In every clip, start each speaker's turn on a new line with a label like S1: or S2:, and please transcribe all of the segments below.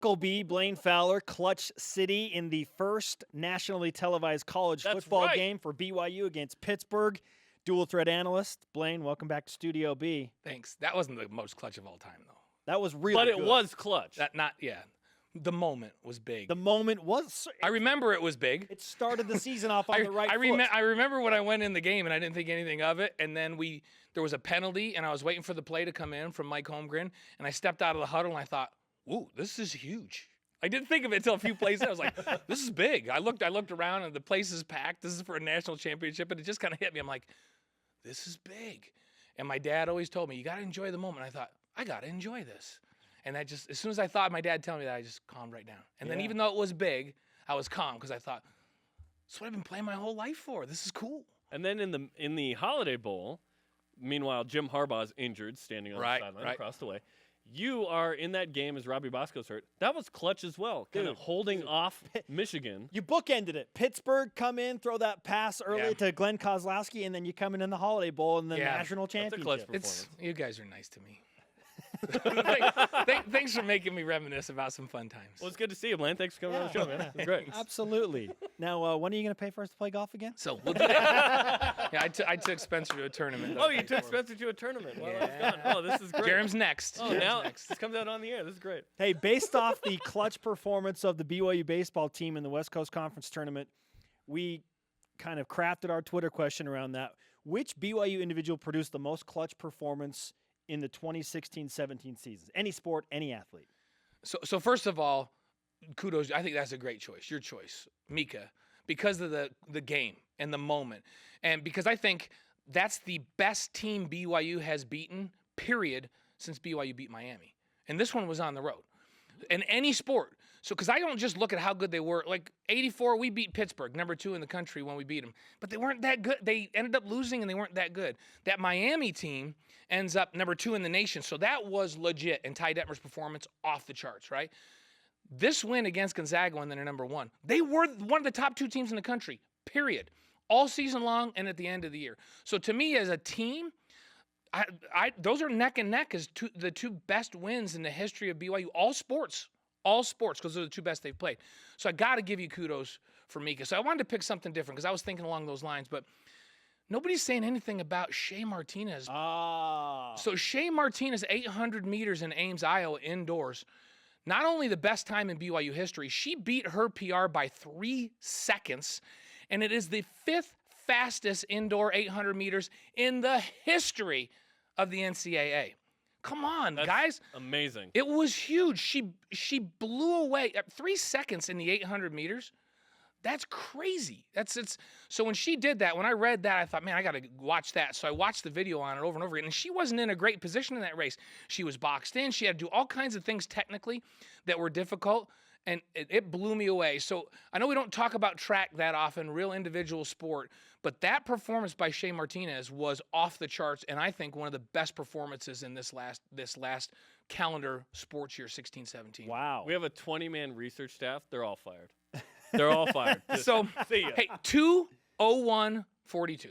S1: B, Blaine Fowler, Clutch City in the first nationally televised college football game for BYU against Pittsburgh. Dual threat analyst. Blaine, welcome back to Studio B.
S2: Thanks. That wasn't the most clutch of all time, though.
S1: That was really
S3: But it
S1: good.
S3: was clutch.
S2: The moment was big.
S1: The moment was.
S2: I remember it was big.
S1: It started the season off on the right foot.
S2: I remember when I went in the game and I didn't think anything of it. And then there was a penalty and I was waiting for the play to come in from Mike Holmgren. And I stepped out of the huddle and I thought, ooh, this is huge. I didn't think of it until a few plays in. I was like, this is big. I looked around and the place is packed. This is for a national championship. And it just kind of hit me. I'm like, this is big. And my dad always told me, you got to enjoy the moment. I thought, I got to enjoy this. And that just, as soon as I thought my dad telling me that, I just calmed right down. And then even though it was big, I was calm because I thought, that's what I've been playing my whole life for. This is cool.
S3: And then in the Holiday Bowl, meanwhile, Jim Harbaugh's injured, standing on the sideline across the way. You are in that game as Robbie Bosco's hurt. That was clutch as well, kind of holding off Michigan.
S1: You bookended it. Pittsburgh come in, throw that pass early to Glenn Kozlowski, and then you come in the Holiday Bowl and the national championship.
S3: That's a clutch performance.
S2: You guys are nice to me. Thanks for making me reminisce about some fun times.
S3: Well, it's good to see you, Blaine. Thanks for coming on the show, man. It's great.
S1: Absolutely. Now, when are you going to pay for us to play golf again?
S2: So we'll do that. Yeah, I took Spencer to a tournament.
S3: Oh, you took Spencer to a tournament. Well, that's gone. Oh, this is great.
S2: Jerem's next.
S3: Oh, now this comes out on the air. This is great.
S1: Hey, based off the clutch performance of the BYU baseball team in the West Coast Conference tournament, we kind of crafted our Twitter question around that. Which BYU individual produced the most clutch performance in the 2016-17 seasons? Any sport, any athlete.
S2: So first of all, kudos. I think that's a great choice. Your choice, Mika, because of the game and the moment. And because I think that's the best team BYU has beaten, period, since BYU beat Miami. And this one was on the road. In any sport. So, because I don't just look at how good they were. Like, 84, we beat Pittsburgh, number 2 in the country when we beat them. But they weren't that good. They ended up losing, and they weren't that good. That Miami team ends up number 2 in the nation. So that was legit. And Ty Detmer's performance off the charts, right? This win against Gonzaga when they're number 1. They were one of the top 2 teams in the country, period. All season long and at the end of the year. So to me, as a team, those are neck and neck as the 2 best wins in the history of BYU. All sports, because they're the 2 best they've played. So I got to give you kudos for Mika. So I wanted to pick something different because I was thinking along those lines, but nobody's saying anything about Shea Martinez. So Shea Martinez, 800 meters in Ames, Iowa, indoors. Not only the best time in BYU history, she beat her PR by 3 seconds, and it is the 5th fastest indoor 800 meters in the history of the NCAA. Come on, guys.
S3: Amazing.
S2: It was huge. She blew away 3 seconds in the 800 meters. That's crazy. So when she did that, when I read that, I thought, man, I got to watch that. So I watched the video on it over and over again, and she wasn't in a great position in that race. She was boxed in. She had to do all kinds of things technically that were difficult, and it blew me away. So I know we don't talk about track that often, real individual sport, but that performance by Shea Martinez was off the charts, and I think one of the best performances in this last calendar sports year, 16-17.
S1: Wow.
S3: We have a 20-man research staff. They're all fired. They're all fired.
S2: So,
S3: see ya.
S2: Hey, 2:01:42.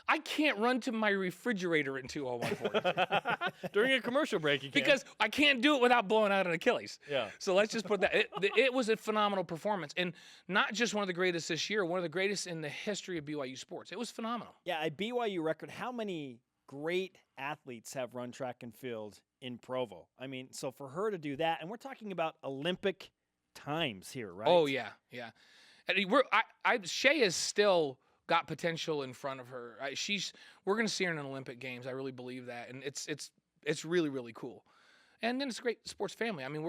S2: I can't run to my refrigerator in 2:01:42.
S3: During a commercial break, you can't.
S2: Because I can't do it without blowing out an Achilles.
S3: Yeah.
S2: So let's just put that. It was a phenomenal performance. And not just one of the greatest this year, one of the greatest in the history of BYU sports. It was phenomenal.
S1: Yeah, a BYU record. How many great athletes have run track and field in Provo? I mean, so for her to do that, and we're talking about Olympic times here, right?
S2: Oh, yeah, yeah. And Shea has still got potential in front of her. We're going to see her in an Olympic Games. I really believe that, and it's really, really cool. And then it's a great sports family. I mean,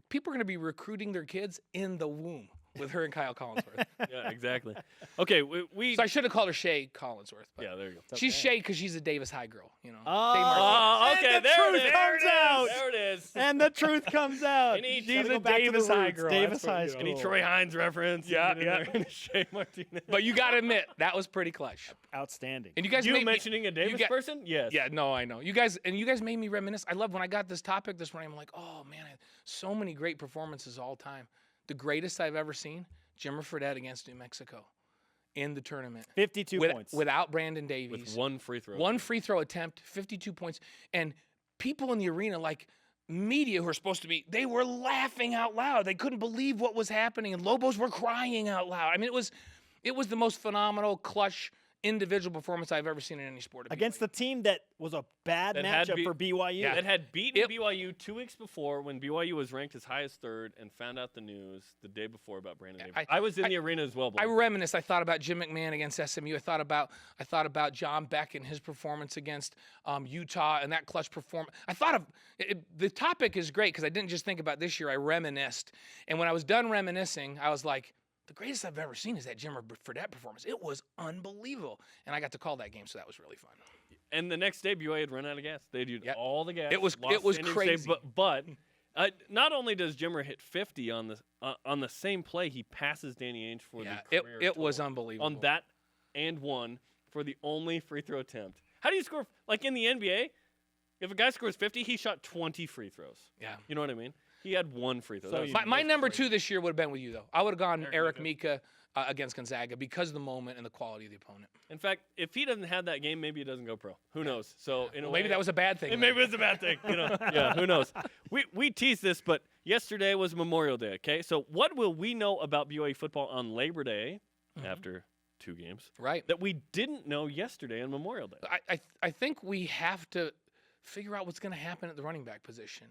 S2: people are going to be recruiting their kids in the womb with her and Kyle Collinsworth.
S3: Yeah, exactly. Okay,
S2: So I should have called her Shay Collinsworth.
S3: Yeah, there you go.
S2: She's Shay because she's a Davis High girl, you know.
S1: Oh,
S3: okay,
S1: and the
S3: there
S1: truth
S3: it is.
S1: comes out.
S3: There it is.
S1: And the truth comes out.
S2: She's a Davis High girl.
S1: Davis High School.
S3: Any Troy Hines reference?
S2: Yeah.
S3: Shea Martinez.
S2: But you got to admit, that was pretty clutch.
S1: Outstanding.
S2: And you guys
S3: mentioning a Davis person? Yes.
S2: Yeah, no, I know. You guys made me reminisce. I love when I got this topic this morning. I'm like, oh man, so many great performances all time. The greatest I've ever seen, Jimmer Fredette against New Mexico in the tournament.
S1: 52 points.
S2: Without Brandon Davies.
S3: With one free throw.
S2: One free throw attempt, 52 points. And people in the arena, like, media who are supposed to be, they were laughing out loud. They couldn't believe what was happening, and Lobos were crying out loud. I mean, it was the most phenomenal, clutch, individual performance I've ever seen in any sport.
S1: Against the team that was a bad matchup for BYU.
S2: Yeah.
S3: That had beaten BYU 2 weeks before when BYU was ranked as high as third and found out the news the day before about Brandon Davis. I was in the arena as well.
S2: I reminisce. I thought about Jim McMahon against SMU. I thought about John Beck and his performance against Utah and that clutch performance. I thought of the topic is great because I didn't just think about this year. I reminisced, and when I was done reminiscing, I was like, the greatest I've ever seen is that Jimmer Fredette performance. It was unbelievable. And I got to call that game, so that was really fun.
S3: And the next day, BYU had run out of gas. They'd used all the gas.
S2: It was crazy.
S3: But not only does Jimmer hit 50 on the same play, he passes Danny Ainge for the career
S2: it was unbelievable.
S3: On that and one for the only free throw attempt. How do you score? Like in the NBA, if a guy scores 50, he shot 20 free throws.
S2: Yeah.
S3: You know what I mean? He had one free throw.
S2: So my number 2 this year would have been with you, though. I would have gone Eric Mika against Gonzaga because of the moment and the quality of the opponent.
S3: In fact, if he doesn't have that game, maybe he doesn't go pro. Who knows? So in a way,
S2: maybe that was a bad thing.
S3: Maybe it was a bad thing. Yeah, who knows? We teased this, but yesterday was Memorial Day, okay? So what will we know about BYU football on Labor Day after 2 games?
S2: Right.
S3: That we didn't know yesterday on Memorial Day.
S2: I think we have to figure out what's going to happen at the running back position.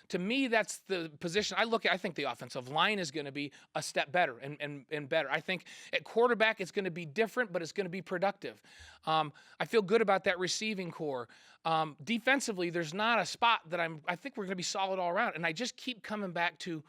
S2: To me, that's the position I think the offensive line is going to be a step better and better. I think at quarterback it's going to be different, but it's going to be productive. I feel good about that receiving core. Defensively, there's not a spot that I think we're going to be solid all around. And I just keep coming back to,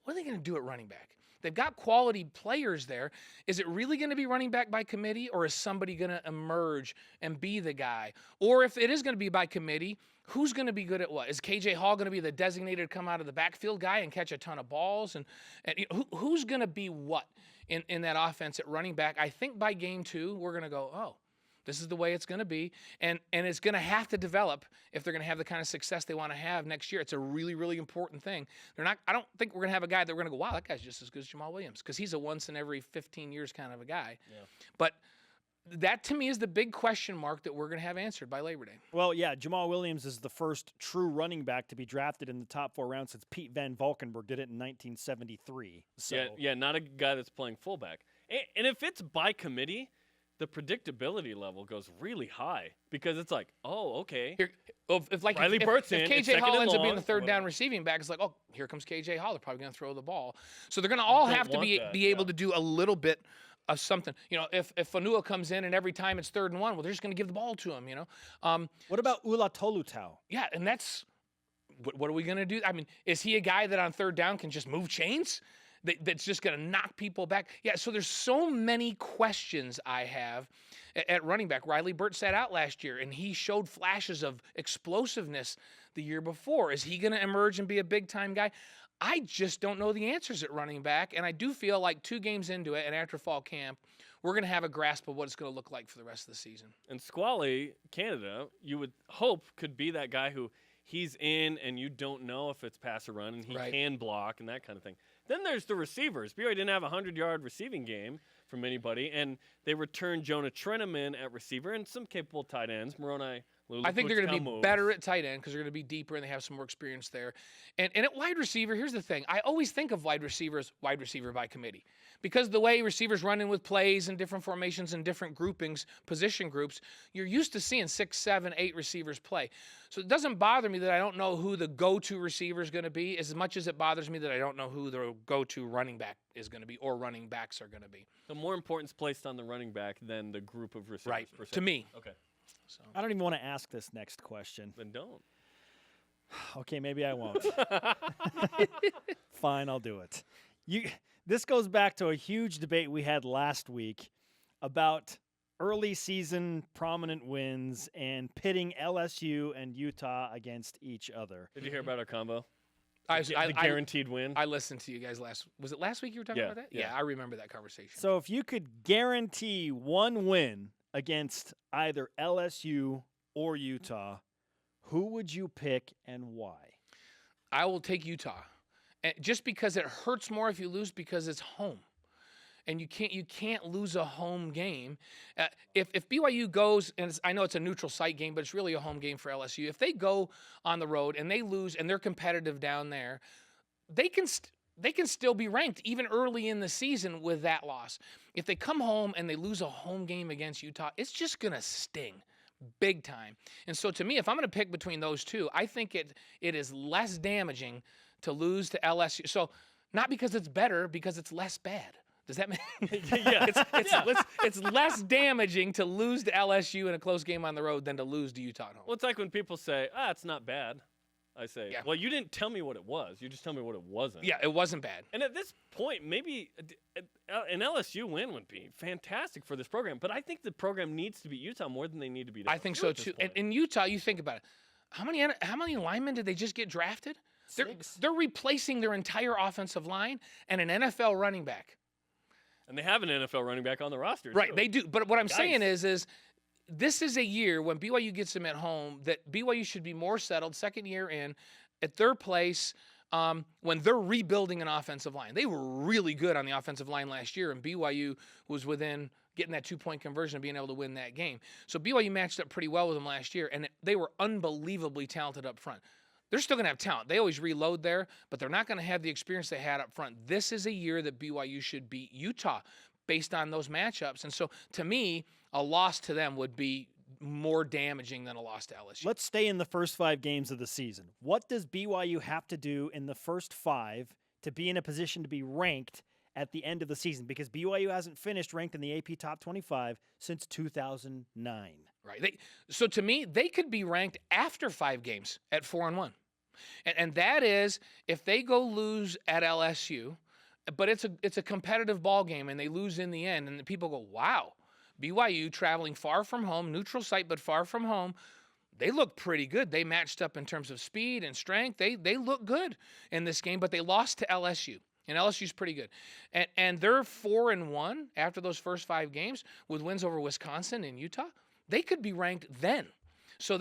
S2: what are they going to do at running back? They've got quality players there. Is it really going to be running back by committee, or is somebody going to emerge and be the guy? Or if it is going to be by committee, who's going to be good at what? Is KJ Hall going to be the designated come out of the backfield guy and catch a ton of balls? And who's going to be what in that offense at running back? I think by game 2, we're going to go, oh, this is the way it's going to be. And it's going to have to develop if they're going to have the kind of success they want to have next year. It's a really, really important thing. I don't think we're going to have a guy that we're going to go, wow, that guy's just as good as Jamal Williams, because he's a once in every 15 years kind of a guy. Yeah. But that, to me, is the big question mark that we're going to have answered by Labor Day.
S1: Well, yeah, Jamal Williams is the first true running back to be drafted in the top 4 rounds since Pete Van Valkenburg did it in 1973. So.
S3: Yeah, not a guy that's playing fullback. And if it's by committee, the predictability level goes really high because it's like, oh, okay.
S2: If KJ Hall ends up being the third down receiving back, it's like, oh, here comes KJ Hall. They're probably going to throw the ball. So they're going to all have to be able to do a little bit of something. If Fanua comes in and every time it's 3rd and 1, well, they're just going to give the ball to him,
S1: What about Ula Tolutau?
S2: Yeah, and that's what are we going to do? I mean, is he a guy that on 3rd down can just move chains? That's just going to knock people back. Yeah, so there's so many questions I have at running back. Riley Burt sat out last year, and he showed flashes of explosiveness the year before. Is he going to emerge and be a big-time guy? I just don't know the answers at running back, and I do feel like 2 games into it and after fall camp, we're going to have a grasp of what it's going to look like for the rest of the season.
S3: And Squally, Canada, you would hope could be that guy who he's in and you don't know if it's pass or run, and he can block and that kind of thing. Then there's the receivers. BYU didn't have a 100-yard receiving game from anybody, and they returned Jonah Treneman at receiver and some capable tight ends. Moroni, Lulu,
S2: I think they're going to be better at tight end because they're going to be deeper and they have some more experience there. And at wide receiver, here's the thing. I always think of wide receiver by committee because the way receivers run in with plays and different formations and different groupings, position groups, you're used to seeing 6, 7, 8 receivers play. So it doesn't bother me that I don't know who the go-to receiver is going to be as much as it bothers me that I don't know who the go-to running back is going to be or running backs are going to be.
S3: The more importance placed on the running back than the group of receivers.
S2: Right, to me.
S3: Okay.
S1: So. I don't even want to ask this next question.
S3: Then don't.
S1: Okay, maybe I won't. Fine, I'll do it. This goes back to a huge debate we had last week about early season prominent wins and pitting LSU and Utah against each other.
S3: Did you hear about our combo?
S2: The
S3: guaranteed win?
S2: I listened to you guys was it last week you were talking about that? Yeah, I remember that conversation.
S1: So if you could guarantee one win against either LSU or Utah, who would you pick and why?
S2: I will take Utah. And just because it hurts more if you lose because it's home. and you can't lose a home game. If BYU goes, and I know it's a neutral site game, but it's really a home game for LSU. If they go on the road and they lose and they're competitive down there, they can still be ranked even early in the season with that loss. If they come home and they lose a home game against Utah, it's just going to sting big time. And so to me, if I'm going to pick between those two, I think it is less damaging to lose to LSU. So not because it's better, because it's less bad. Does that mean?
S3: Yeah.
S2: It's less damaging to lose to LSU in a close game on the road than to lose to Utah at home.
S3: Well, it's like when people say, it's not bad. I say, well, you didn't tell me what it was. You just tell me what it wasn't.
S2: Yeah, it wasn't bad.
S3: And at this point, maybe an LSU win would be fantastic for this program. But I think the program needs to beat Utah more than they need to beat LSU.
S2: I think so, too. And in Utah, you think about it. How many linemen did they just get drafted?
S1: 6.
S2: They're replacing their entire offensive line and an NFL running back.
S3: And they have an NFL running back on the roster,
S2: right,
S3: too.
S2: they do. But what I'm saying is this is a year when BYU gets them at home that BYU should be more settled, second year in, at their place when they're rebuilding an offensive line. They were really good on the offensive line last year, and BYU was within getting that 2-point conversion and being able to win that game. So BYU matched up pretty well with them last year, and they were unbelievably talented up front. They're still going to have talent. They always reload there, but they're not going to have the experience they had up front. This is a year that BYU should beat Utah based on those matchups. And so, to me, a loss to them would be more damaging than a loss to LSU.
S1: Let's stay in the first 5 games of the season. What does BYU have to do in the first 5 to be in a position to be ranked at the end of the season? Because BYU hasn't finished ranked in the AP Top 25 since 2009.
S2: Right. So to me, they could be ranked after 5 games at 4-1. And that is if they go lose at LSU, but it's a competitive ball game and they lose in the end, and the people go, wow, BYU traveling far from home, neutral site but far from home, they look pretty good. They matched up in terms of speed and strength. They look good in this game, but they lost to LSU. And LSU's pretty good. And they're 4-1 after those first 5 games with wins over Wisconsin and Utah. They could be ranked then. So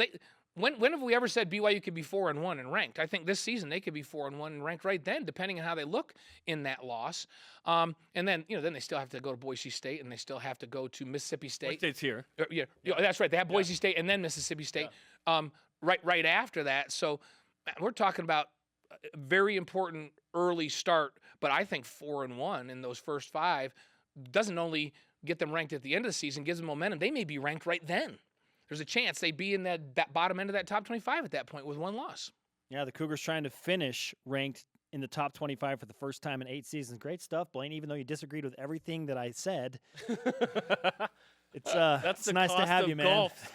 S2: when have we ever said BYU could be 4-1 and ranked? I think this season they could be 4-1 and ranked right then, depending on how they look in that loss. And then then they still have to go to Boise State, and they still have to go to Mississippi State.
S3: Boise State's here.
S2: Yeah, that's right. They have Boise State and then Mississippi State right after that. So we're talking about a very important early start. But I think 4-1 in those first 5 doesn't only get them ranked at the end of the season, gives them momentum. They may be ranked right then. There's a chance they'd be in that bottom end of that top 25 at that point with 1 loss.
S1: Yeah, the Cougars trying to finish ranked in the top 25 for the first time in 8 seasons. Great stuff, Blaine, even though you disagreed with everything that I said. It's nice to have you, man.
S3: Golf.